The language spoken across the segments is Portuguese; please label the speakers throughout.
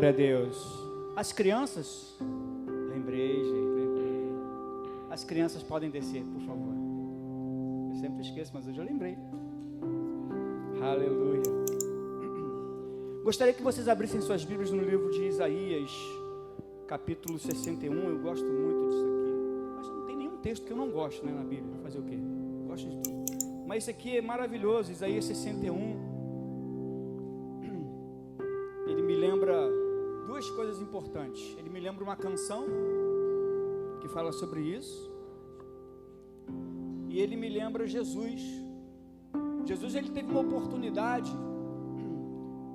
Speaker 1: Glória a Deus. As crianças, lembrei, gente, lembrei. As crianças podem descer, por favor. Eu sempre esqueço, mas hoje eu lembrei. Aleluia. Gostaria que vocês abrissem suas Bíblias no livro de Isaías, capítulo 61. Eu gosto muito disso aqui. Mas não tem nenhum texto que eu não gosto, né, na Bíblia. Fazer o quê? Eu gosto de tudo. Mas esse aqui é maravilhoso, Isaías 61. Ele me lembra duas coisas importantes. Ele me lembra uma canção que fala sobre isso. E ele me lembra Jesus. Jesus, ele teve uma oportunidade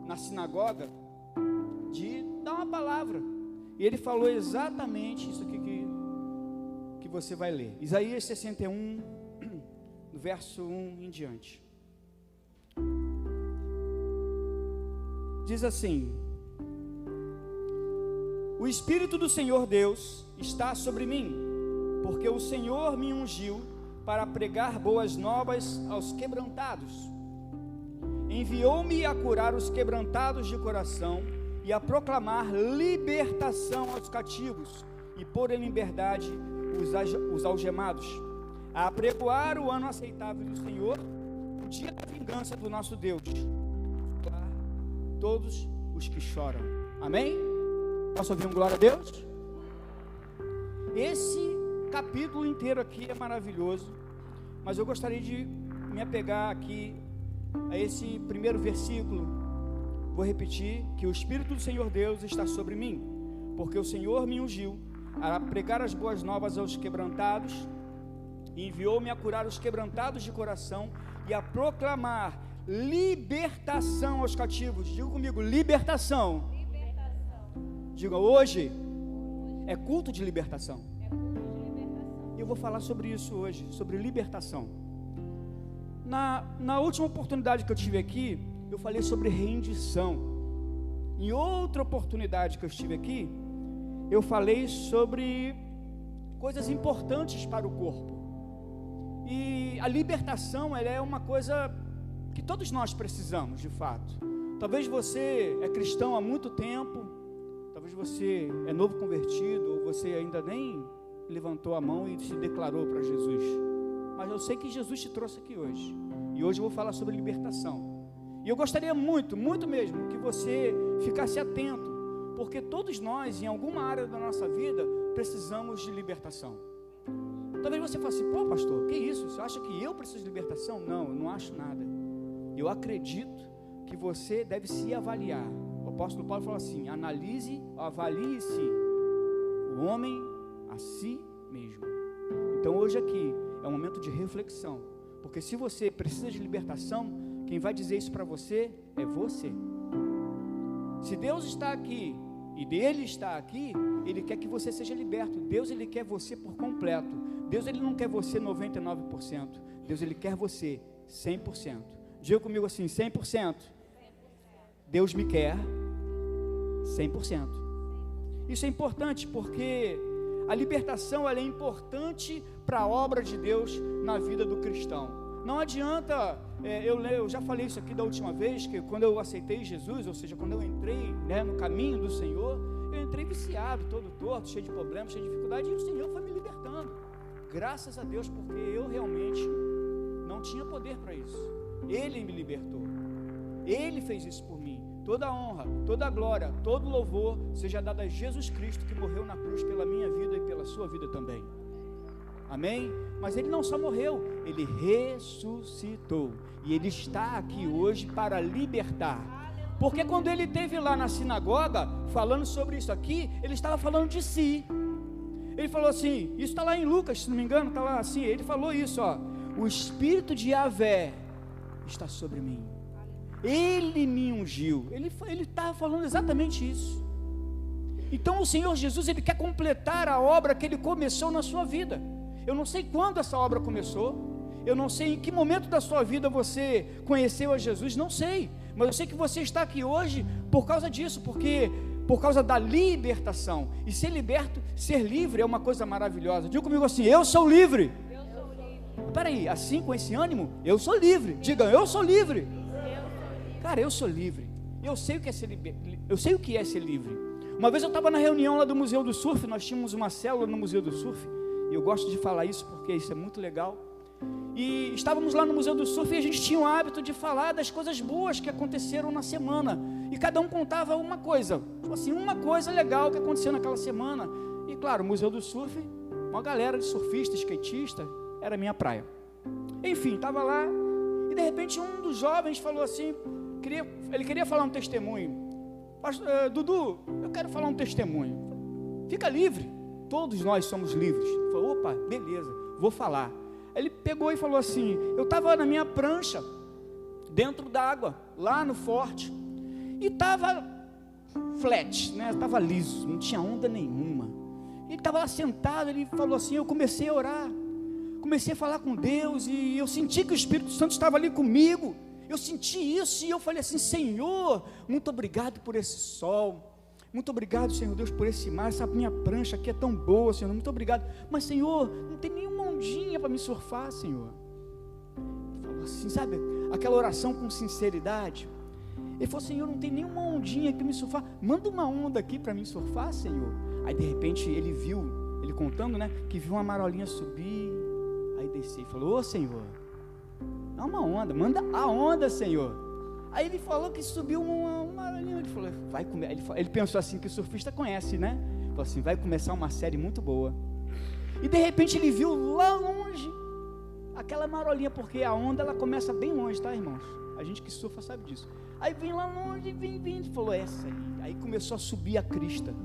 Speaker 1: na sinagoga de dar uma palavra. E ele falou exatamente isso aqui que você vai ler. Isaías 61, do verso 1 em diante. Diz assim: o Espírito do Senhor Deus está sobre mim, porque o Senhor me ungiu para pregar boas novas aos quebrantados. Enviou-me a curar os quebrantados de coração e a proclamar libertação aos cativos e pôr em liberdade os algemados, a apregoar o ano aceitável do Senhor, o dia da vingança do nosso Deus, todos os que choram. Amém? Posso ouvir um glória a Deus? Esse capítulo inteiro aqui é maravilhoso, mas eu gostaria de me apegar aqui a esse primeiro versículo. Vou repetir: que o Espírito do Senhor Deus está sobre mim, porque o Senhor me ungiu a pregar as boas novas aos quebrantados, e enviou-me a curar os quebrantados de coração e a proclamar libertação aos cativos. Diga comigo: libertação. Diga: hoje é culto de libertação. Eu vou falar sobre isso hoje, sobre libertação. Na última oportunidade que eu tive aqui, eu falei sobre rendição. Em outra oportunidade que eu estive aqui, eu falei sobre coisas importantes para o corpo. E a libertação, ela é uma coisa que todos nós precisamos, de fato. Talvez você é cristão há muito tempo, talvez você é novo convertido, ou você ainda nem levantou a mão e se declarou para Jesus. Mas eu sei que Jesus te trouxe aqui hoje. E hoje eu vou falar sobre libertação. E eu gostaria muito, muito mesmo, que você ficasse atento, porque todos nós, em alguma área da nossa vida, precisamos de libertação. Talvez você fale assim: pô, pastor, que isso? Você acha que eu preciso de libertação? Não, eu não acho nada. Eu acredito que você deve se avaliar. O apóstolo Paulo fala assim: avalie-se o homem a si mesmo. Então hoje aqui é um momento de reflexão, porque se você precisa de libertação, quem vai dizer isso para você é você. Se Deus está aqui e dele está aqui, ele quer que você seja liberto. Deus, ele quer você por completo. Deus, ele não quer você 99%. Deus, ele quer você 100%. Diga comigo assim: 100%. Deus me quer 100%. Isso é importante porque a libertação, ela é importante para a obra de Deus na vida do cristão. Não adianta, eu já falei isso aqui da última vez, que quando eu aceitei Jesus, ou seja, quando eu entrei, no caminho do Senhor, eu entrei viciado, todo torto, cheio de problemas, cheio de dificuldade, e o Senhor foi me libertando. Graças a Deus, porque eu realmente não tinha poder para isso. Ele me libertou. Ele fez isso por mim. Toda a honra, toda a glória, todo o louvor seja dado a Jesus Cristo, que morreu na cruz pela minha vida e pela sua vida também. Amém? Mas ele não só morreu, ele ressuscitou. E ele está aqui hoje para libertar. Porque quando ele esteve lá na sinagoga, falando sobre isso aqui, ele estava falando de si. Ele falou assim, isso está lá em Lucas, se não me engano, está lá assim, ele falou isso, ó: o Espírito de Yahvé está sobre mim. Ele me ungiu. Ele estava falando exatamente isso. Então o Senhor Jesus, ele quer completar a obra que ele começou na sua vida. Eu não sei quando essa obra começou, eu não sei em que momento da sua vida você conheceu a Jesus, não sei, mas eu sei que você está aqui hoje por causa disso, por causa da libertação. E ser liberto, ser livre é uma coisa maravilhosa. Diga comigo assim: eu sou livre. Eu sou livre. Peraí, assim com esse ânimo, eu sou livre. Diga: eu sou livre. Cara, eu sou livre. eu sei o que é ser livre. Uma vez eu estava na reunião lá do Museu do Surf, nós tínhamos uma célula no Museu do Surf, e eu gosto de falar isso porque isso é muito legal. E estávamos lá no Museu do Surf e a gente tinha o hábito de falar das coisas boas que aconteceram na semana, e cada um contava uma coisa, assim, uma coisa legal que aconteceu naquela semana. E claro, o Museu do Surf, uma galera de surfistas, skatistas, era a minha praia. Enfim, estava lá, e de repente um dos jovens falou assim, ele queria falar um testemunho. Dudu, eu quero falar um testemunho. Fica livre, todos nós somos livres. Ele falou, opa, beleza, vou falar. Ele pegou e falou assim, eu estava na minha prancha, dentro d'água, lá no forte, e estava flat, né? Estava liso, não tinha onda nenhuma. Ele estava lá sentado, ele falou assim, eu comecei a orar, comecei a falar com Deus, e eu senti que o Espírito Santo estava ali comigo. Eu senti isso e eu falei assim, Senhor, muito obrigado por esse sol, muito obrigado, Senhor Deus, por esse mar, essa minha prancha aqui é tão boa, Senhor, muito obrigado, mas Senhor, não tem nenhuma ondinha para me surfar, Senhor. Ele falou assim, sabe, aquela oração com sinceridade. Ele falou, Senhor, não tem nenhuma ondinha aqui para me surfar, manda uma onda aqui para me surfar, Senhor. Aí de repente ele viu, ele contando, né, que viu uma marolinha subir, aí descer e falou, ô Senhor, é uma onda, manda a onda, Senhor. Aí ele falou que subiu uma linha, ele falou, ele pensou assim, que o surfista conhece, né? Falou assim, vai começar uma série muito boa. E de repente ele viu lá longe aquela marolinha, porque a onda ela começa bem longe, tá, irmãos? A gente que surfa sabe disso. Aí vem lá longe, vem, ele falou, essa aí. Aí começou a subir a crista.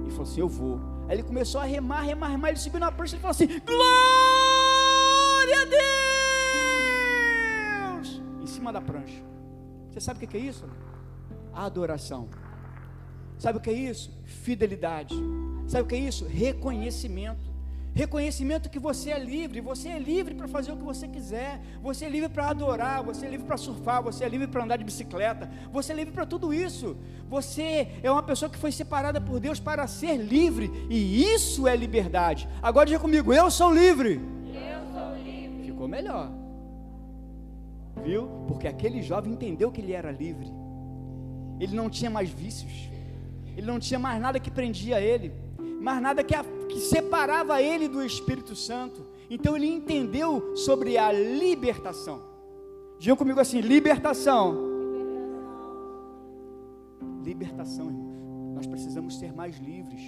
Speaker 1: Ele falou assim, eu vou. Aí ele começou a remar, ele subiu na prancha e falou assim, glória a Deus! Em cima da prancha. Você sabe o que é isso? Adoração. Sabe o que é isso? Fidelidade. Sabe o que é isso? Reconhecimento. Reconhecimento que você é livre para fazer o que você quiser, você é livre para adorar, você é livre para surfar, você é livre para andar de bicicleta, você é livre para tudo isso. Você é uma pessoa que foi separada por Deus para ser livre, e isso é liberdade. Agora diga comigo, eu sou livre.
Speaker 2: Eu sou livre.
Speaker 1: Ficou melhor. Viu? Porque aquele jovem entendeu que ele era livre. Ele não tinha mais vícios. Ele não tinha mais nada que prendia ele, mais nada que separava ele do Espírito Santo. Então ele entendeu sobre a libertação. Digam comigo assim, libertação. Libertação, irmãos. Nós precisamos ser mais livres.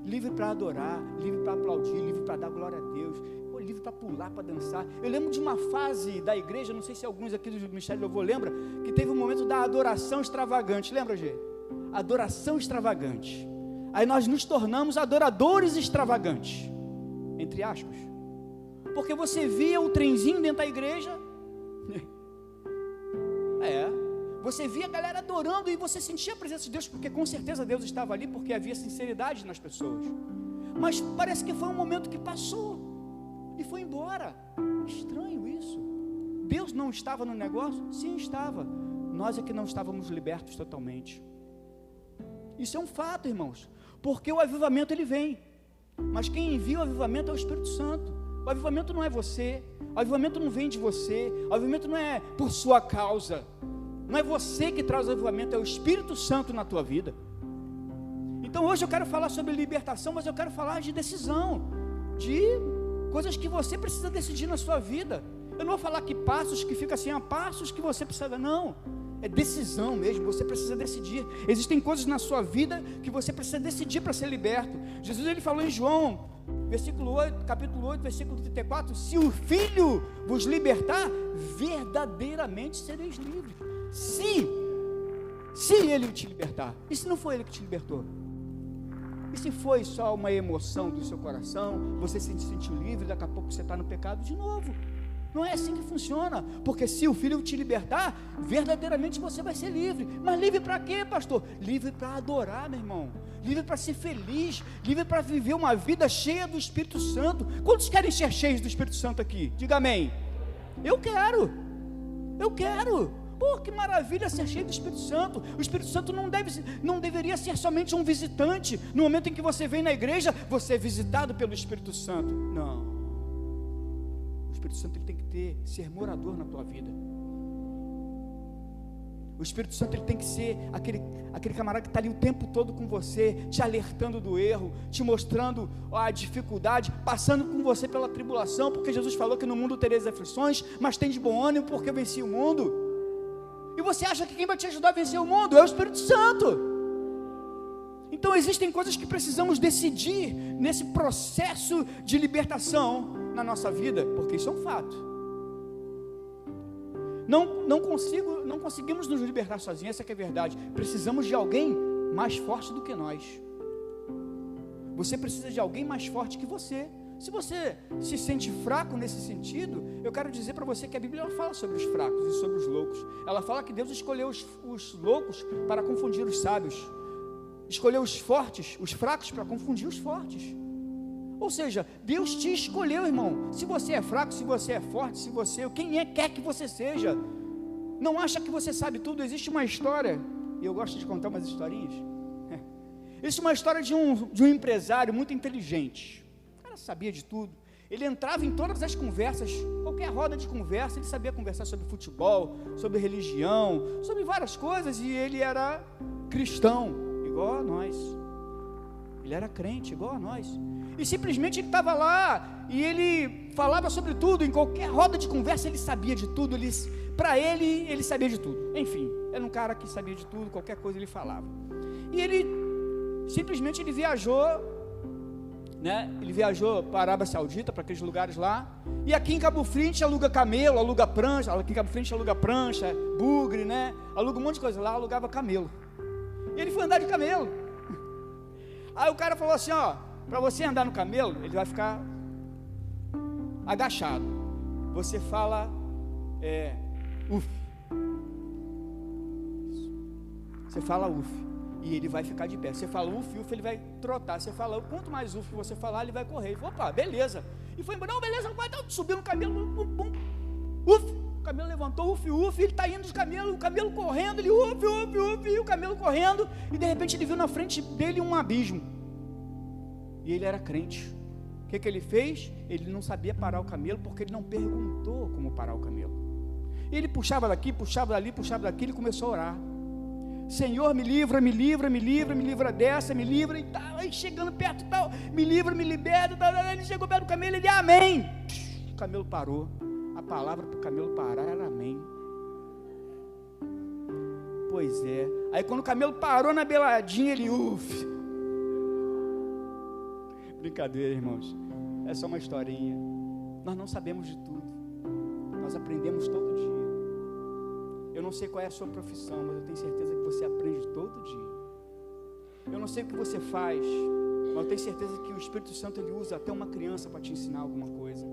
Speaker 1: Livre para adorar, livre para aplaudir, livre para dar glória a Deus, livre para pular, para dançar. Eu lembro de uma fase da igreja, não sei se alguns aqui do Ministério de Louvor lembram, que teve um momento da adoração extravagante. Lembra, Gê? Adoração extravagante. Aí nós nos tornamos adoradores extravagantes, entre aspas, porque você via o trenzinho dentro da igreja, você via a galera adorando e você sentia a presença de Deus, porque com certeza Deus estava ali, porque havia sinceridade nas pessoas, mas parece que foi um momento que passou e foi embora. Estranho isso. Deus não estava no negócio? Sim, estava. Nós é que não estávamos libertos totalmente. Isso é um fato, irmãos, porque o avivamento ele vem, mas quem envia o avivamento é o Espírito Santo. O avivamento não é você, o avivamento não vem de você, o avivamento não é por sua causa, não é você que traz o avivamento, é o Espírito Santo na tua vida. Então hoje eu quero falar sobre libertação, mas eu quero falar de decisão, de coisas que você precisa decidir na sua vida. Eu não vou falar que passos que fica assim, passos que você precisa, não. É decisão mesmo, você precisa decidir. Existem coisas na sua vida que você precisa decidir para ser liberto. Jesus ele falou em João, capítulo 8, versículo 34, se o Filho vos libertar, verdadeiramente sereis livres. Se ele te libertar, e se não foi ele que te libertou? E se foi só uma emoção do seu coração, você se sentiu livre, daqui a pouco você está no pecado de novo? Não é assim que funciona, porque se o Filho te libertar, verdadeiramente você vai ser livre. Mas livre para quê, pastor? Livre para adorar, meu irmão, livre para ser feliz, livre para viver uma vida cheia do Espírito Santo. Quantos querem ser cheios do Espírito Santo aqui? Diga amém. Eu quero. Pô, que maravilha ser cheio do Espírito Santo. O Espírito Santo não deveria ser somente um visitante. No momento em que você vem na igreja, você é visitado pelo Espírito Santo. Não. O Espírito Santo ele tem que ser morador na tua vida. O O Espírito Santo ele tem que ser aquele camarada que está ali o tempo todo com você, te alertando do erro, te mostrando a dificuldade, passando com você pela tribulação, porque Jesus falou que no mundo tereis aflições, mas tem de bom ânimo porque eu venci o mundo. E você acha que quem vai te ajudar a vencer o mundo é o Espírito Santo. Então existem coisas que precisamos decidir nesse processo de libertação na nossa vida, porque isso é um fato. Não conseguimos nos libertar sozinhos, essa que é a verdade. Precisamos de alguém mais forte do que nós. Você precisa de alguém mais forte que você. Se você se sente fraco nesse sentido, eu quero dizer para você que a Bíblia fala sobre os fracos e sobre os loucos. Ela fala que Deus escolheu os loucos para confundir os sábios, escolheu os fortes, os fracos para confundir os fortes. Ou seja, Deus te escolheu, irmão. Se você é fraco, se você é forte, quem quer que você seja. Não acha que você sabe tudo. Existe uma história, e eu gosto de contar umas historinhas. Existe uma história de um empresário muito inteligente. O cara sabia de tudo. Ele entrava em todas as conversas, qualquer roda de conversa, ele sabia conversar sobre futebol, sobre religião, sobre várias coisas, e ele era cristão, igual a nós. Ele era crente, igual a nós. E simplesmente ele estava lá, e ele falava sobre tudo, em qualquer roda de conversa ele sabia de tudo, para ele sabia de tudo. Enfim, era um cara que sabia de tudo, qualquer coisa ele falava. E ele simplesmente viajou, né? Ele viajou para a Arábia Saudita, para aqueles lugares lá, e aqui em Cabo French aluga camelo, aluga prancha, aqui em Cabo French aluga prancha, bugre, né? Aluga um monte de coisa, lá alugava camelo. E ele foi andar de camelo. Aí o cara falou assim, ó, para você andar no camelo, ele vai ficar agachado. Você fala uf. Você fala uf, e ele vai ficar de pé. Você fala uf, uf, ele vai trotar. Você fala, quanto mais uf você falar, ele vai correr. Ele falou, opa, beleza. E foi embora, não, beleza, vai, subiu no camelo, pum, pum, uf. O camelo levantou, uf, uf, ele está indo de camelo, o camelo correndo, ele uf, uf, uf, e o camelo correndo, e de repente ele viu na frente dele um abismo. E ele era crente. O que ele fez? Ele não sabia parar o camelo, porque ele não perguntou como parar o camelo. Ele puxava daqui, puxava dali, puxava daqui, ele começou a orar. Senhor, me livra, me livra, me livra, me livra dessa, me livra, e tal, aí chegando perto, tal, me livra, me liberta, tal, ele chegou perto do camelo, ele, amém. O camelo parou. A palavra para o camelo parar era amém. Pois é. Aí quando o camelo parou na beiradinha, ele uf. Brincadeira, irmãos. É só uma historinha. Nós não sabemos de tudo. Nós aprendemos todo dia. Eu não sei qual é a sua profissão, mas eu tenho certeza que você aprende todo dia. Eu não sei o que você faz, mas eu tenho certeza que o Espírito Santo ele usa até uma criança para te ensinar alguma coisa.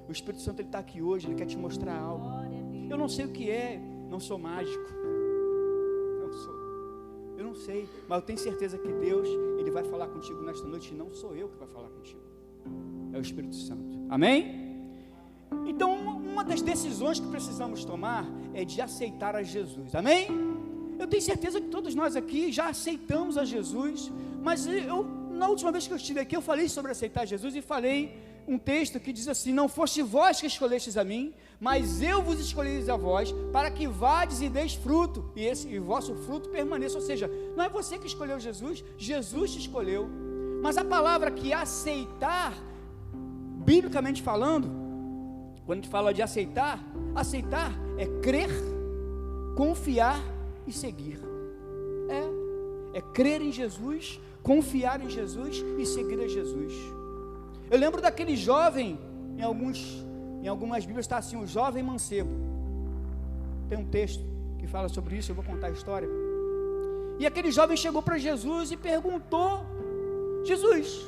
Speaker 1: O Espírito Santo ele está aqui hoje, ele quer te mostrar algo. Eu não sei o que é, não sou mágico. Eu não sei, mas eu tenho certeza que Deus ele vai falar contigo nesta noite, e não sou eu que vai falar contigo. É o Espírito Santo. Amém? Então, uma das decisões que precisamos tomar é de aceitar a Jesus. Amém? Eu tenho certeza que todos nós aqui já aceitamos a Jesus, mas na última vez que eu estive aqui, eu falei sobre aceitar Jesus e falei um texto que diz assim: não foste vós que escolhestes a mim, mas eu vos escolhi a vós, para que vades e deis fruto, e vosso fruto permaneça. Ou seja, não é você que escolheu Jesus, Jesus te escolheu. Mas a palavra que aceitar, biblicamente falando, quando a gente fala de aceitar é crer, confiar e seguir. É crer em Jesus, confiar em Jesus e seguir a Jesus. Eu lembro daquele jovem, em algumas Bíblias está assim, o jovem mancebo. Tem um texto que fala sobre isso, eu vou contar a história. E aquele jovem chegou para Jesus e perguntou: Jesus,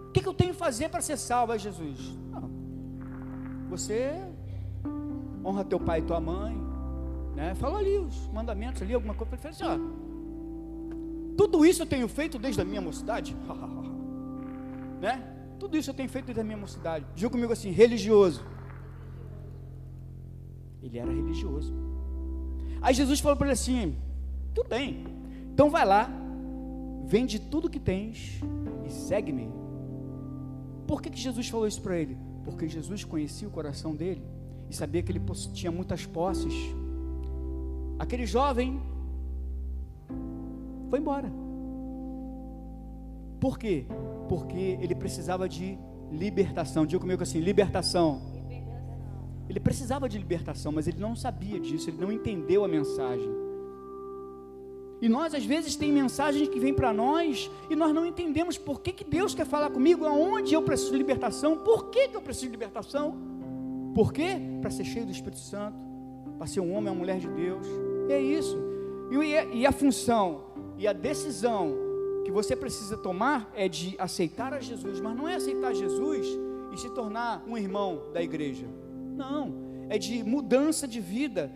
Speaker 1: o que eu tenho que fazer para ser salvo? Aí Jesus: você honra teu pai e tua mãe, né? Falou ali os mandamentos, ali alguma coisa. Ele falou assim: tudo isso eu tenho feito desde a minha mocidade. Né? Tudo isso eu tenho feito desde a minha mocidade. Diga comigo assim: religioso. Ele era religioso. Aí Jesus falou para ele assim: tudo bem, então vai lá, vende tudo que tens e segue-me. Por que Jesus falou isso para ele? Porque Jesus conhecia o coração dele e sabia que ele tinha muitas posses. aquele jovem foi embora. Por quê? Porque ele precisava de libertação. Diga comigo assim, libertação. Ele precisava de libertação, mas ele não sabia disso, ele não entendeu a mensagem. E nós, às vezes, tem mensagens que vêm para nós e nós não entendemos por que Deus quer falar comigo, aonde eu preciso de libertação, por que eu preciso de libertação. Por quê? Para ser cheio do Espírito Santo, para ser um homem, uma mulher de Deus. E é isso. E a função e a decisão que você precisa tomar é de aceitar a Jesus, mas não é aceitar Jesus e se tornar um irmão da igreja. Não, é de mudança de vida.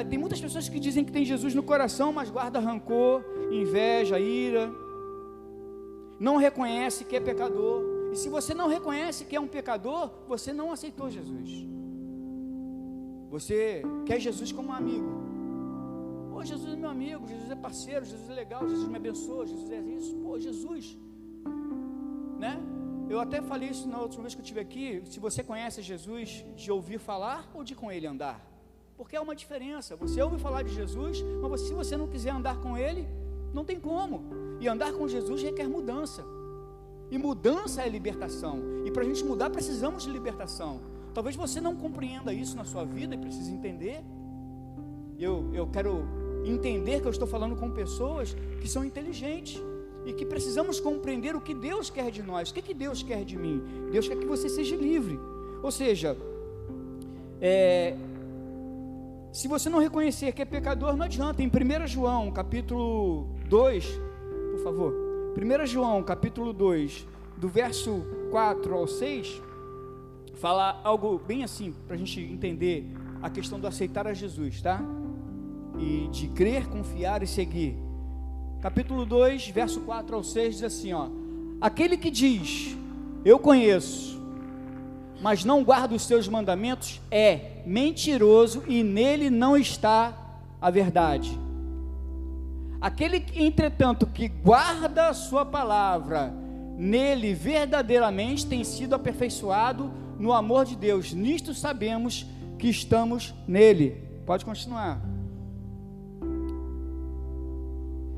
Speaker 1: Tem muitas pessoas que dizem que tem Jesus no coração, mas guarda rancor, inveja, ira, não reconhece que é pecador. E se você não reconhece que é um pecador, você não aceitou Jesus. Você quer Jesus como um amigo. Pô, Jesus é meu amigo, Jesus é parceiro, Jesus é legal, Jesus me abençoa, Jesus é isso. Pô, Jesus, né? Eu até falei isso na última vez que eu estive aqui. Se você conhece Jesus de ouvir falar ou de com ele andar, porque é uma diferença. Você ouve falar de Jesus, mas se você não quiser andar com ele, não tem como. E andar com Jesus requer mudança, e mudança é libertação, e para a gente mudar precisamos de libertação. Talvez você não compreenda isso na sua vida e precise entender. Eu quero entender que eu estou falando com pessoas que são inteligentes e que precisamos compreender o que Deus quer de nós. O que Deus quer de mim? Deus quer que você seja livre. Ou seja, se você não reconhecer que é pecador, não adianta. Em 1 João capítulo 2, por favor, 1 João capítulo 2, do verso 4 ao 6, fala algo bem assim, para a gente entender a questão do aceitar a Jesus, tá? E de crer, confiar e seguir. Capítulo 2, verso 4 ao 6 diz assim, ó: aquele que diz, eu conheço, mas não guarda os seus mandamentos, é mentiroso e nele não está a verdade. Aquele, entretanto, que guarda a sua palavra, nele verdadeiramente tem sido aperfeiçoado no amor de Deus. Nisto sabemos que estamos nele. Pode continuar.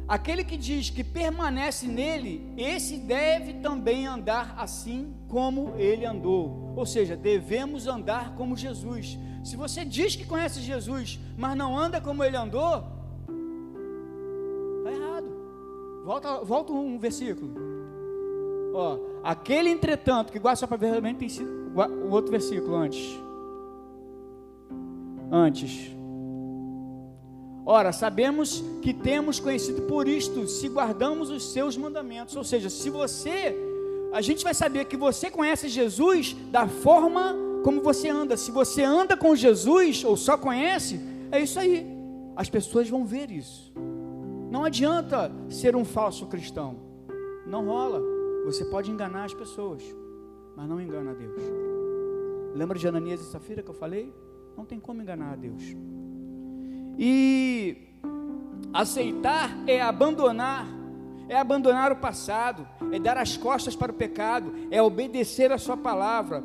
Speaker 1: Aquele que diz que permanece nele, esse deve também andar assim como ele andou. Ou seja, devemos andar como Jesus. Se você diz que conhece Jesus, mas não anda como ele andou, está errado. Volta um versículo. Ó, aquele, entretanto, que guarda sua palavra tem sido. O outro versículo antes. Ora, sabemos que temos conhecido por isto, se guardamos os seus mandamentos. Ou seja, a gente vai saber que você conhece Jesus da forma como você anda. Se você anda com Jesus, ou só conhece, é isso aí. As pessoas vão ver isso. Não adianta ser um falso cristão. Não rola. Você pode enganar as pessoas, mas não engana a Deus. Lembra de Ananias e Safira que eu falei? Não tem como enganar a Deus. E aceitar é abandonar o passado, é dar as costas para o pecado, é obedecer a sua palavra.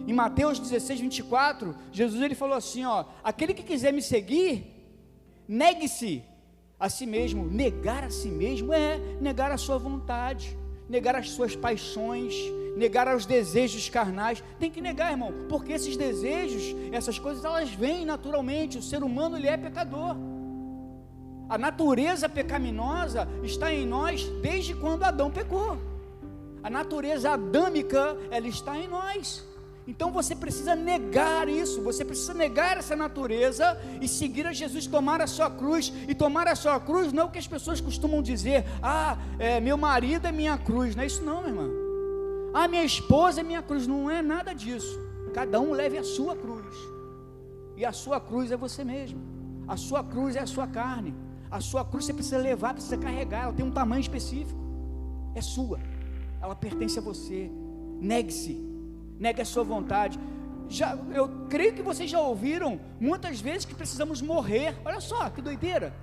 Speaker 1: Em Mateus 16, 24, Jesus ele falou assim, ó: aquele que quiser me seguir, negue-se a si mesmo. Negar a si mesmo é negar a sua vontade, negar as suas paixões, negar aos desejos carnais. Tem que negar, irmão, porque esses desejos, essas coisas, elas vêm naturalmente. O ser humano, ele é pecador. A natureza pecaminosa está em nós desde quando Adão pecou. A natureza adâmica, ela está em nós. Então você precisa negar isso, você precisa negar essa natureza e seguir a Jesus, tomar a sua cruz. E tomar a sua cruz não é o que as pessoas costumam dizer: meu marido é minha cruz. Não é isso não, meu irmão. Minha esposa é minha cruz. Não é nada disso. Cada um leve a sua cruz, e a sua cruz é você mesmo. A sua cruz é a sua carne. A sua cruz você precisa levar, precisa carregar. Ela tem um tamanho específico, é sua, ela pertence a você. Negue-se, negue a sua vontade. Eu creio que vocês já ouviram muitas vezes que precisamos morrer. Olha só que doideira.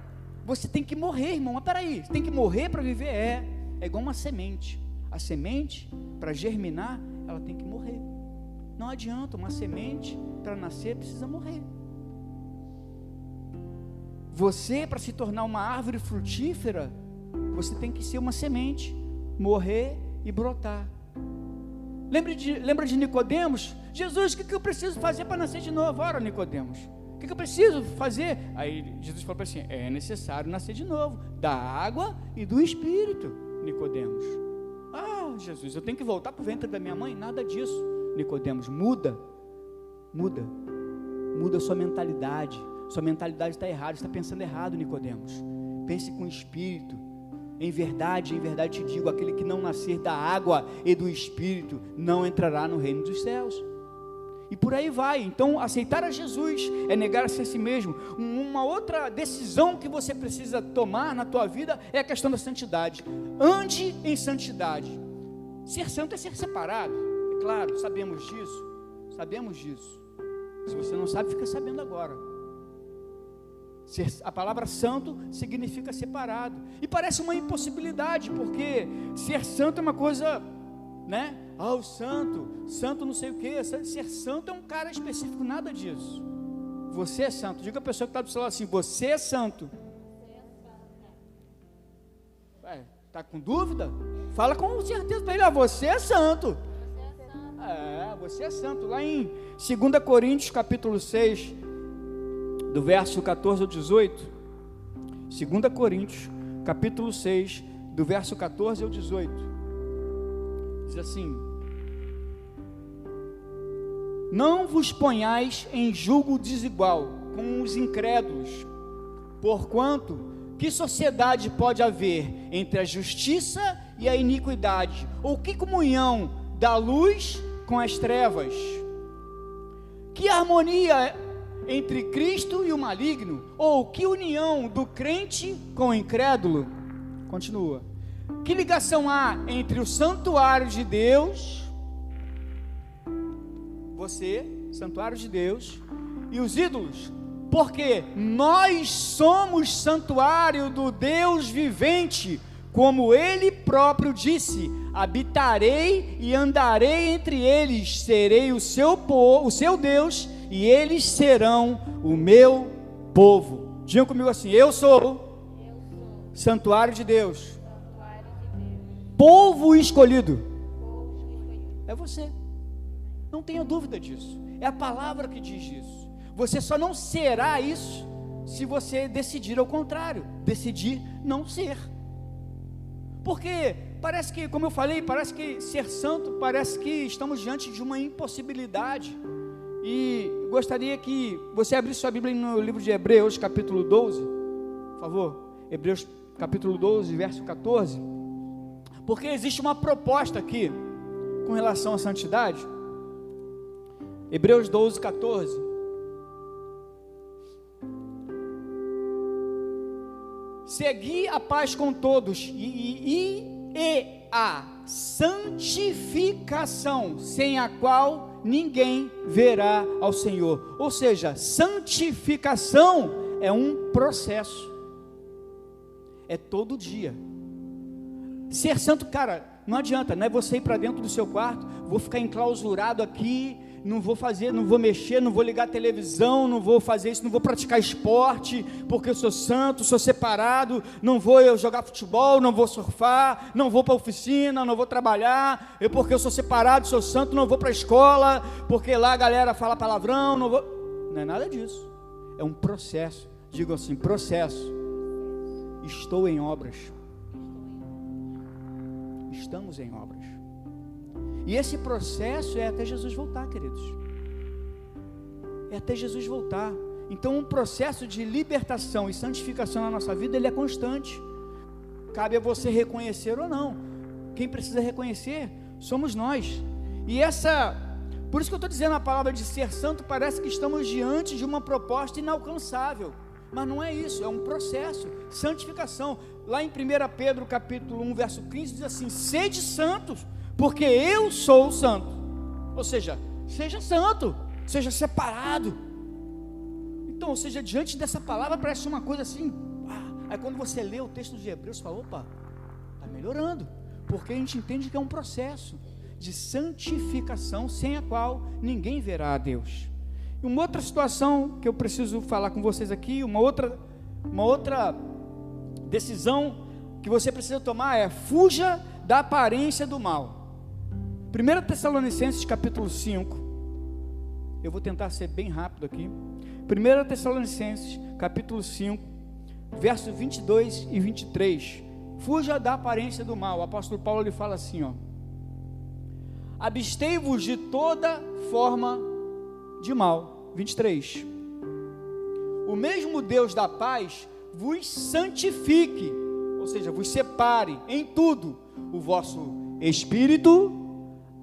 Speaker 1: Você tem que morrer, irmão. Mas peraí, você tem que morrer para viver? É igual uma semente. A semente, para germinar, ela tem que morrer. Não adianta, uma semente para nascer precisa morrer. Você, para se tornar uma árvore frutífera, você tem que ser uma semente, morrer e brotar. Lembra de Nicodemos? Jesus, o que eu preciso fazer para nascer de novo? Ora, Nicodemos, o que eu preciso fazer? Aí Jesus falou para ele assim: é necessário nascer de novo, da água e do Espírito, Nicodemos. Ah, Jesus, eu tenho que voltar para o ventre da minha mãe? Nada disso, Nicodemos. Muda a sua mentalidade. Sua mentalidade está errada, você está pensando errado, Nicodemos. Pense com o Espírito. Em verdade te digo, aquele que não nascer da água e do Espírito não entrará no reino dos céus. E por aí vai. Então, aceitar a Jesus é negar-se a si mesmo. Uma outra decisão que você precisa tomar na tua vida é a questão da santidade. Ande em santidade. Ser santo é ser separado, é claro, sabemos disso. Se você não sabe, fica sabendo agora. A palavra santo significa separado, e parece uma impossibilidade, porque ser santo é uma coisa, né? O santo não sei o que. Ser santo é um cara específico, nada disso. Você é santo. Diga a pessoa que está do seu lado assim: você é santo. Está com dúvida? Fala com certeza para ele: você é santo. Você é santo. Lá em 2 Coríntios capítulo 6, do verso 14 ao 18, 2 Coríntios, capítulo 6, do verso 14 ao 18, diz assim: não vos ponhais em julgo desigual com os incrédulos, porquanto, que sociedade pode haver entre a justiça e a iniquidade? Ou que comunhão da luz com as trevas? Que harmonia entre Cristo e o maligno? Ou que união do crente com o incrédulo? Continua. Que ligação há entre o santuário de Deus, você, santuário de Deus, e os ídolos? Porque nós somos santuário do Deus vivente, como Ele próprio disse: habitarei e andarei entre eles, serei o seu Deus, e eles serão o meu povo. Digam comigo assim: eu sou santuário de Deus, povo escolhido. É você, não tenha dúvida disso. É a palavra que diz isso. Você só não será isso se você decidir ao contrário, decidir não ser. Porque parece que, como eu falei, parece que ser santo, parece que estamos diante de uma impossibilidade. E gostaria que você abrisse sua Bíblia no livro de Hebreus, capítulo 12, por favor. Hebreus, capítulo 12, verso 14. Porque existe uma proposta aqui com relação à santidade. Hebreus 12, 14. Segui a paz com todos e a santificação, sem a qual ninguém verá ao Senhor. Ou seja, santificação é um processo, é todo dia. Ser santo, cara, não adianta, não é você ir para dentro do seu quarto, vou ficar enclausurado aqui, não vou fazer, não vou mexer, não vou ligar a televisão, não vou fazer isso, não vou praticar esporte, porque eu sou santo, sou separado, não vou jogar futebol, não vou surfar, não vou para a oficina, não vou trabalhar, porque eu sou separado, sou santo, não vou para a escola, porque lá a galera fala palavrão, não é nada disso, é um processo. Digo assim: processo. Estou em obras. Estamos em obras. E esse processo é até Jesus voltar, queridos. É até Jesus voltar. Então, um processo de libertação e santificação na nossa vida, ele é constante. Cabe a você reconhecer ou não. Quem precisa reconhecer somos nós. E por isso que eu estou dizendo, a palavra de ser santo, parece que estamos diante de uma proposta inalcançável. Mas não é isso, é um processo, santificação. Lá em 1 Pedro capítulo 1, verso 15, diz assim: sede santos, porque eu sou santo. Ou seja, seja santo, seja separado. Então, ou seja, diante dessa palavra parece uma coisa assim, aí quando você lê o texto de Hebreus, você fala: opa, está melhorando, porque a gente entende que é um processo de santificação, sem a qual ninguém verá a Deus. E uma outra situação que eu preciso falar com vocês aqui, uma outra Uma outra decisão que você precisa tomar é: fuja da aparência do mal. 1 Tessalonicenses capítulo 5, eu vou tentar ser bem rápido aqui. 1 Tessalonicenses capítulo 5, versos 22 e 23. Fuja da aparência do mal. O apóstolo Paulo ele fala assim, ó: abstei-vos de toda forma de mal. 23. O mesmo Deus da paz vos santifique, ou seja, vos separe em tudo, o vosso espírito,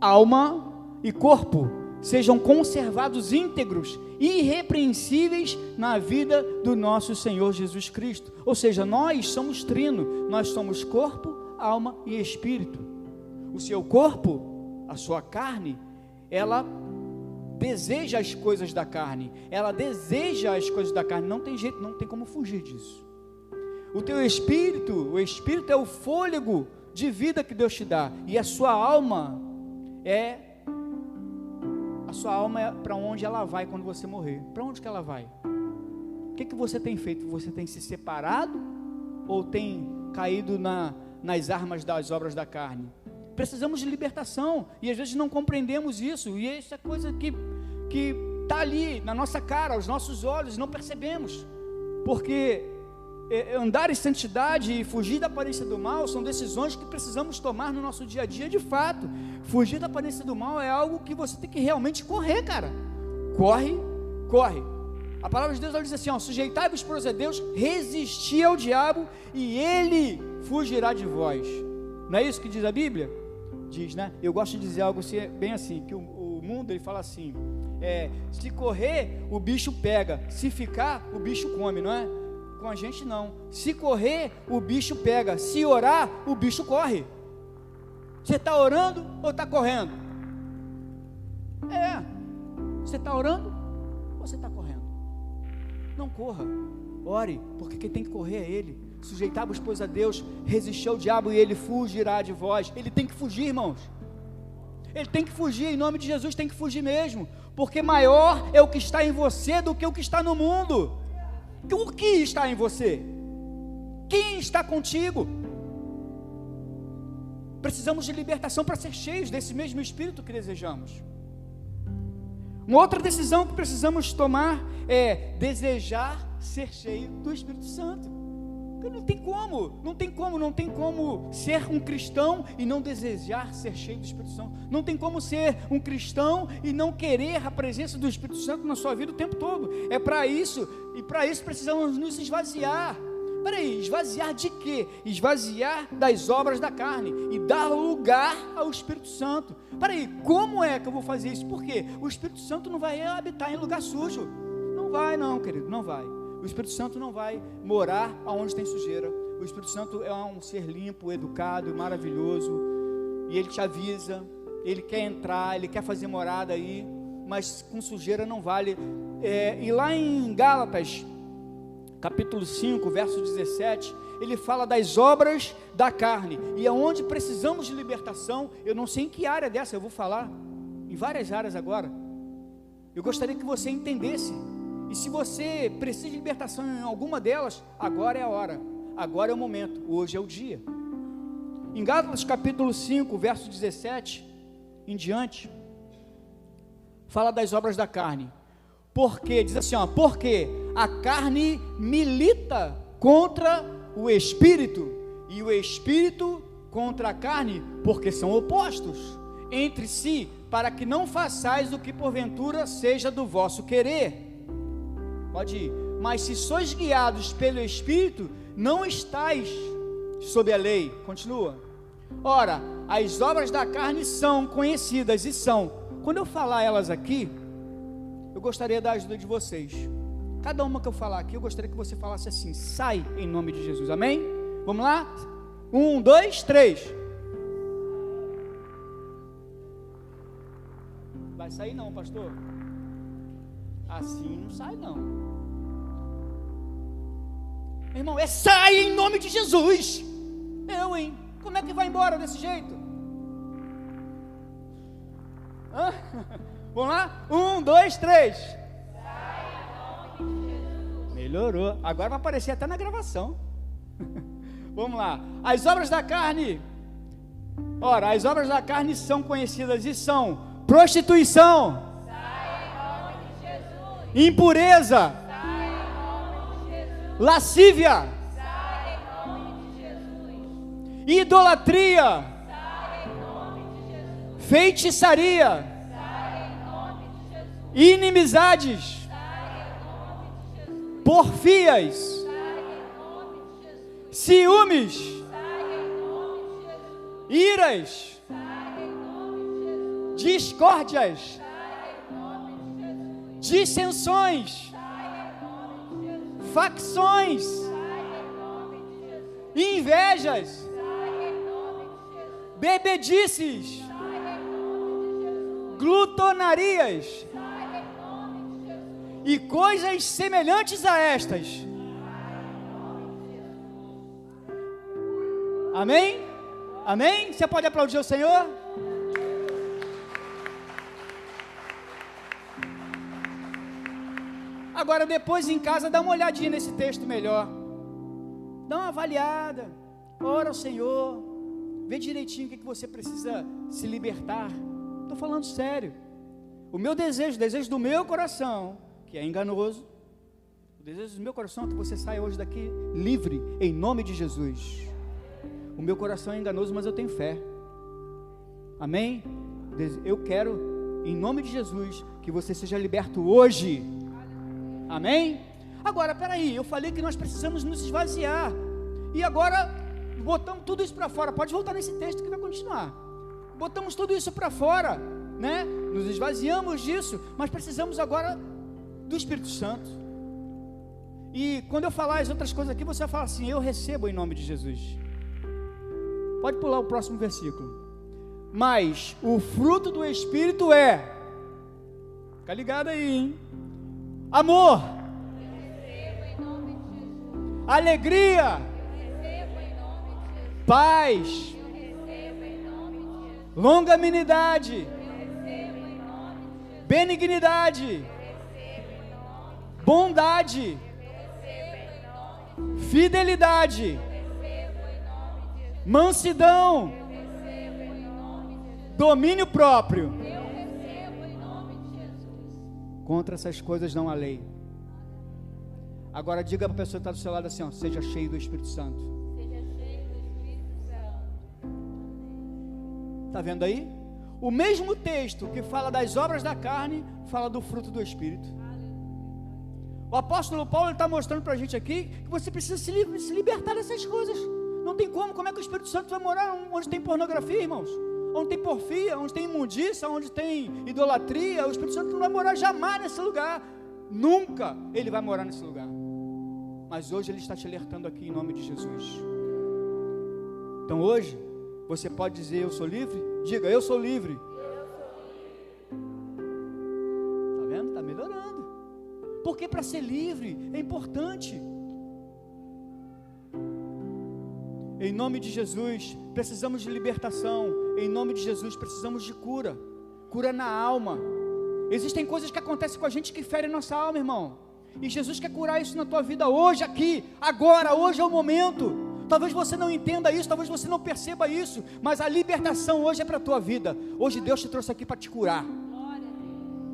Speaker 1: alma e corpo sejam conservados íntegros, irrepreensíveis na vida do nosso Senhor Jesus Cristo. Ou seja, nós somos trino, nós somos corpo, alma e espírito. O seu corpo, a sua carne, ela deseja as coisas da carne, ela deseja as coisas da carne, não tem jeito, não tem como fugir disso. O teu espírito, o espírito é o fôlego de vida que Deus te dá, e a sua alma é para onde ela vai quando você morrer. Para onde que ela vai? O que você tem feito? Você tem se separado ou tem caído nas armas das obras da carne? Precisamos de libertação, e às vezes não compreendemos isso, e isso é coisa que está ali na nossa cara, aos nossos olhos, não percebemos, porque andar em santidade e fugir da aparência do mal são decisões que precisamos tomar no nosso dia a dia. De fato, fugir da aparência do mal é algo que você tem que realmente correr, cara. Corre. A palavra de Deus ela diz assim, ó: sujeitai-vos, pois, a Deus, resisti ao diabo e ele fugirá de vós. Não é isso que diz a Bíblia? Diz, né? Eu gosto de dizer algo bem assim, que o mundo ele fala assim, se correr o bicho pega, se ficar o bicho come, não é? Com a gente não, se correr o bicho pega, se orar o bicho corre. Você está orando ou está correndo? Você está orando ou você está correndo? Não corra, ore, porque quem tem que correr é Ele. Sujeitai-vos, pois, a Deus, resistir ao diabo e ele fugirá de vós. Ele tem que fugir, irmãos. Ele tem que fugir, em nome de Jesus tem que fugir mesmo, porque maior é o que está em você do que o que está no mundo. O que está em você? Quem está contigo? Precisamos de libertação para ser cheios desse mesmo Espírito que desejamos. Uma outra decisão que precisamos tomar é desejar ser cheio do Espírito Santo. Não tem como ser um cristão e não desejar ser cheio do Espírito Santo. Não tem como ser um cristão e não querer a presença do Espírito Santo na sua vida o tempo todo. É para isso, e para isso precisamos nos esvaziar. Esvaziar de quê? Esvaziar das obras da carne e dar lugar ao Espírito Santo. Como é que eu vou fazer isso? Por quê? O Espírito Santo não vai habitar em lugar sujo. Não vai não, querido, não vai. O Espírito Santo não vai morar onde tem sujeira. O Espírito Santo é um ser limpo, educado, maravilhoso, e ele te avisa, ele quer entrar, ele quer fazer morada aí, mas com sujeira não vale. E lá em Gálatas, capítulo 5, verso 17, ele fala das obras da carne, e aonde precisamos de libertação. Eu não sei em que área dessa, eu vou falar em várias áreas agora. Eu gostaria que você entendesse. E se você precisa de libertação em alguma delas, agora é a hora, agora é o momento, hoje é o dia. Em Gálatas capítulo 5, verso 17 em diante, fala das obras da carne. Porque, diz assim, porque a carne milita contra o Espírito, e o Espírito contra a carne, porque são opostos entre si, para que não façais o que porventura seja do vosso querer. Pode ir. Mas se sois guiados pelo Espírito, não estáis sob a lei. Continua. Ora, as obras da carne são conhecidas e são. Quando eu falar elas aqui, eu gostaria da ajuda de vocês. Cada uma que eu falar aqui, eu gostaria que você falasse assim: sai em nome de Jesus. Amém? Vamos lá? 1, 2, 3. Vai sair não, pastor? Assim não sai não. Meu irmão, sai em nome de Jesus. Como é que vai embora desse jeito? Vamos lá? 1, 2, 3. Sai em nome de Jesus. Melhorou. Agora vai aparecer até na gravação. Vamos lá. As obras da carne. Ora, as obras da carne são conhecidas e são prostituição,
Speaker 2: Sai em nome de Jesus.
Speaker 1: impureza,
Speaker 2: Sai em nome de Jesus.
Speaker 1: lascívia,
Speaker 2: Sai em nome de Jesus.
Speaker 1: idolatria,
Speaker 2: Sai em nome de Jesus.
Speaker 1: feitiçaria,
Speaker 2: Sai em nome de Jesus.
Speaker 1: inimizades,
Speaker 2: Sai em nome de Jesus.
Speaker 1: porfias,
Speaker 2: Sai em nome de Jesus.
Speaker 1: ciúmes,
Speaker 2: Sai em nome de Jesus.
Speaker 1: iras,
Speaker 2: Sai em nome de Jesus.
Speaker 1: discórdias,
Speaker 2: Sai em nome de Jesus.
Speaker 1: dissensões,
Speaker 2: Sai em nome de Jesus.
Speaker 1: facções,
Speaker 2: Sai em nome de Jesus.
Speaker 1: invejas,
Speaker 2: Sai em nome de Jesus.
Speaker 1: bebedices,
Speaker 2: Sai em nome de Jesus.
Speaker 1: glutonarias
Speaker 2: Sai em nome de Jesus.
Speaker 1: e coisas semelhantes a estas. Amém? Amém? Você pode aplaudir o Senhor? Agora depois em casa dá uma olhadinha nesse texto melhor. Dá uma avaliada. Ora ao Senhor. Vê direitinho o que você precisa se libertar. Estou falando sério. O meu desejo, o desejo do meu coração, que é enganoso, o desejo do meu coração é que você saia hoje daqui livre, em nome de Jesus. O meu coração é enganoso, mas eu tenho fé. Amém? Eu quero, em nome de Jesus, que você seja liberto hoje. Amém? Agora, peraí, eu falei que nós precisamos nos esvaziar. E agora, botamos tudo isso para fora. Pode voltar nesse texto que vai continuar. Botamos tudo isso para fora, né? Nos esvaziamos disso, mas precisamos agora do Espírito Santo. E quando eu falar as outras coisas aqui, você vai falar assim: eu recebo em nome de Jesus. Pode pular o próximo versículo. Mas o fruto do Espírito é, fica ligado aí, hein? Amor,
Speaker 2: Recebo em nome de Jesus.
Speaker 1: alegria,
Speaker 2: Recebo em nome de Jesus.
Speaker 1: paz,
Speaker 2: Eu recebo em nome de Jesus.
Speaker 1: longanimidade,
Speaker 2: Eu recebo em nome de Jesus.
Speaker 1: benignidade,
Speaker 2: Eu recebo em nome de Jesus.
Speaker 1: bondade,
Speaker 2: Eu recebo em nome de Jesus.
Speaker 1: fidelidade,
Speaker 2: Eu recebo em nome de Jesus.
Speaker 1: mansidão,
Speaker 2: Eu recebo em nome de Jesus.
Speaker 1: domínio próprio.
Speaker 2: Eu recebo em nome de Jesus.
Speaker 1: Contra essas coisas não há lei. Agora diga para a pessoa que está do seu lado assim, ó: seja cheio do Espírito Santo.
Speaker 2: Seja cheio do Espírito Santo.
Speaker 1: Está vendo aí? O mesmo texto que fala das obras da carne, fala do fruto do Espírito. O apóstolo Paulo está mostrando para a gente aqui que você precisa se libertar dessas coisas. Não tem como é que o Espírito Santo vai morar onde tem pornografia, irmãos? Onde tem porfia, onde tem imundícia, onde tem idolatria. O Espírito Santo não vai morar jamais nesse lugar. Nunca ele vai morar nesse lugar. Mas hoje ele está te alertando aqui em nome de Jesus. Então hoje, você pode dizer: eu sou livre? Diga: eu sou livre. Está vendo? Está melhorando. Porque para ser livre é importante. Em nome de Jesus, precisamos de libertação. Em nome de Jesus, precisamos de cura. Cura na alma. Existem coisas que acontecem com a gente que ferem nossa alma, irmão. E Jesus quer curar isso na tua vida hoje, aqui, agora. Hoje é o momento. Talvez você não entenda isso, talvez você não perceba isso, mas a libertação hoje é para a tua vida. Hoje Deus te trouxe aqui para te curar.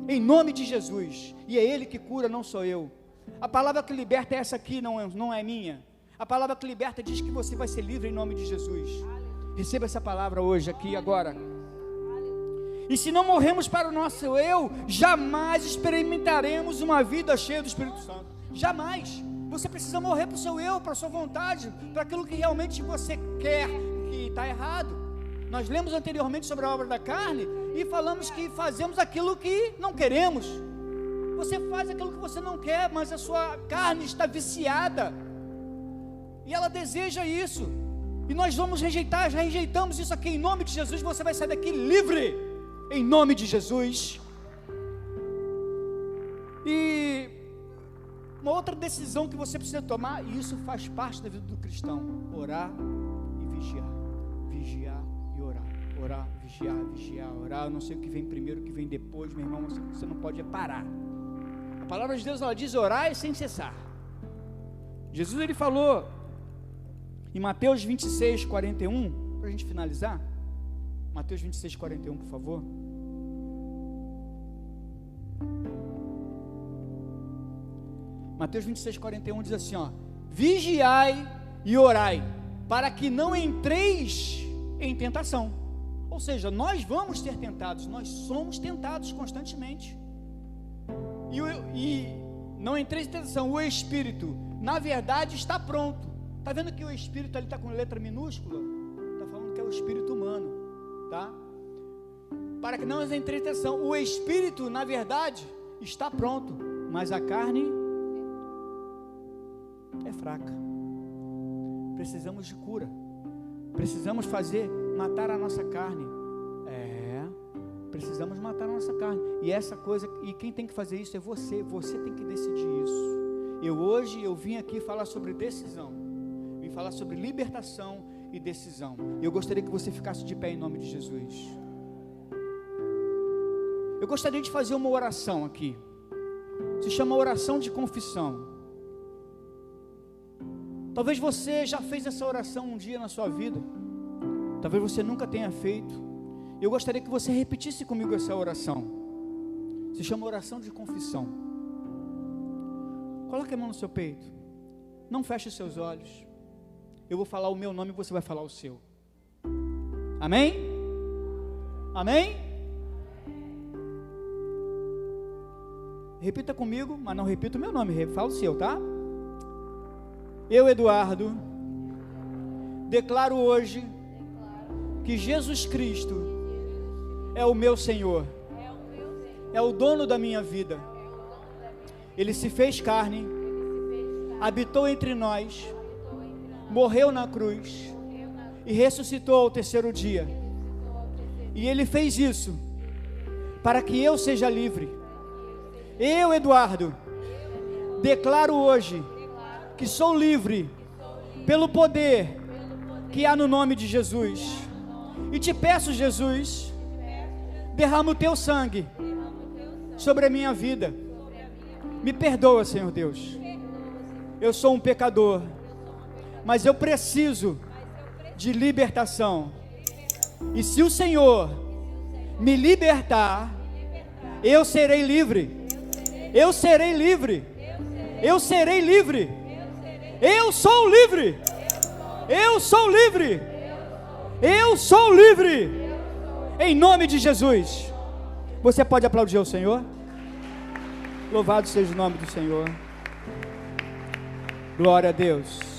Speaker 1: Em nome de Jesus. E é Ele que cura, não sou eu. A palavra que liberta é essa aqui, não é minha. A palavra que liberta diz que você vai ser livre em nome de Jesus. Receba essa palavra hoje, aqui, agora. E se não morremos para o nosso eu, jamais experimentaremos uma vida cheia do Espírito Santo. Jamais. Você precisa morrer para o seu eu, para a sua vontade, para aquilo que realmente você quer, que está errado. Nós lemos anteriormente sobre a obra da carne e falamos que fazemos aquilo que não queremos. Você faz aquilo que você não quer, mas a sua carne está viciada. E ela deseja isso. E nós vamos rejeitar, já rejeitamos isso aqui em nome de Jesus. Você vai sair daqui livre, em nome de Jesus. E uma outra decisão que você precisa tomar, e isso faz parte da vida do cristão: orar e vigiar. Vigiar e orar. Orar, vigiar, orar. Eu não sei o que vem primeiro, o que vem depois, meu irmão. Você não pode parar. A palavra de Deus, ela diz: orar sem cessar. Jesus ele falou em Mateus 26, 41, para a gente finalizar, Mateus 26, 41, por favor. Mateus 26, 41 diz assim, ó: vigiai e orai, para que não entreis em tentação. Ou seja, nós vamos ser tentados, nós somos tentados constantemente. E não entreis em tentação, o Espírito, na verdade, está pronto. Está vendo que o Espírito ali está com letra minúscula? Está falando que é o Espírito humano, tá? Para que não entreis em tentação, o Espírito, na verdade, está pronto, mas a carne é fraca. Precisamos de cura. Precisamos matar a nossa carne. Precisamos matar a nossa carne. E essa coisa, e quem tem que fazer isso é você. Você tem que decidir isso. Hoje eu vim aqui falar sobre decisão. Vim falar sobre libertação e decisão. Eu gostaria que você ficasse de pé em nome de Jesus. Eu gostaria de fazer uma oração aqui. Se chama oração de confissão. Talvez você já fez essa oração um dia na sua vida. Talvez você nunca tenha feito. Eu gostaria que você repetisse comigo essa oração. Se chama oração de confissão. Coloque a mão no seu peito. Não feche os seus olhos. Eu vou falar o meu nome e você vai falar o seu. Amém? Amém? Repita comigo, mas não repita o meu nome. Fala o seu, tá? Eu, Eduardo, declaro hoje que Jesus Cristo é o meu Senhor, é o dono da minha vida. Ele se fez carne, habitou entre nós, morreu na cruz e ressuscitou ao terceiro dia. E Ele fez isso para que eu seja livre. Eu, Eduardo, declaro hoje que sou livre pelo poder que há no nome de Jesus. E te peço, Jesus, derrama o teu sangue sobre a minha vida. Me perdoa, Senhor Deus. Eu sou um pecador, mas eu preciso de libertação. E se o Senhor me libertar, eu serei livre. Eu serei livre. Eu serei livre. Eu sou livre. Eu sou livre. Eu sou livre. Em nome de Jesus. Você pode aplaudir ao Senhor? Louvado seja o nome do Senhor. Glória a Deus.